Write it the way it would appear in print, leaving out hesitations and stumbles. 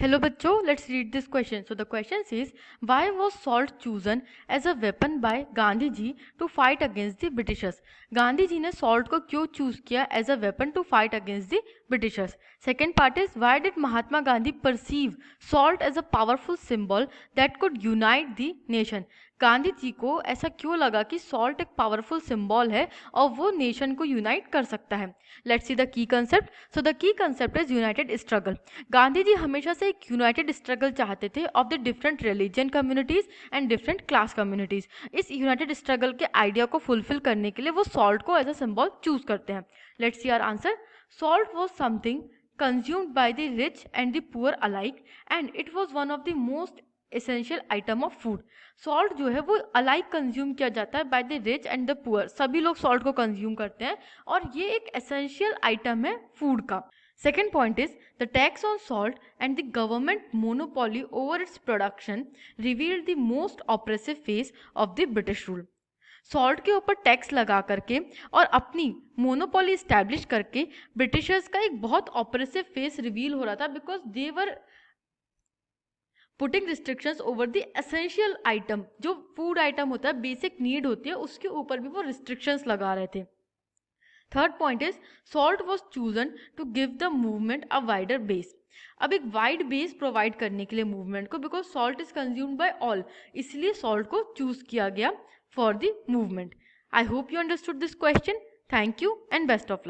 Hello बच्चों, let's read this question. So the question says, why was salt chosen as a weapon by Gandhi ji to fight against the Britishers? Gandhi ji ने salt को क्यों choose किया as a weapon to fight against the Britishers? Second part is, why did Mahatma Gandhi perceive salt as a powerful symbol that could unite the nation? Gandhi ji को ऐसा क्यों लगा कि salt एक पावरफुल सिंबल है और वो नेशन को यूनाइट कर सकता है? Let's see the key concept. So the key concept is united struggle. Gandhi ji हमेशा से एक यूनाइटेड स्ट्रगल चाहते थे of the different religion communities and different class communities. इस यूनाइटेड स्ट्रगल के आइडिया को फुलफिल करने के लिए वो सॉल्ट को एज अ सिंबल चूज करते हैं. Let's see our answer. Salt was something consumed by the rich and the poor alike and it was one of the most essential item of food. Salt जो है वो alike consume किया जाता है by the rich and the poor. सभी लोग salt को consume करते हैं और ये एक एसेंशियल आइटम है फूड का. Second point is, the tax on salt and the government monopoly over its production revealed the most oppressive phase of the British rule. Salt के ऊपर टैक्स लगा करके और अपनी मोनोपोली स्टैब्लिश करके ब्रिटिशर्स का एक बहुत ऑपरेसिव फेस रिवील हो रहा था because they were putting restrictions over the essential item. जो फूड आइटम होता है, बेसिक नीड होती है, उसके ऊपर भी वो रिस्ट्रिक्शंस लगा रहे थे. Third point is, salt was chosen to give the movement a wider base. अब एक वाइड बेस प्रोवाइड करने के लिए मूवमेंट को, because salt is consumed by all, इसलिए सॉल्ट को चूज किया गया for the movement. I hope you understood this question. Thank you and best of luck.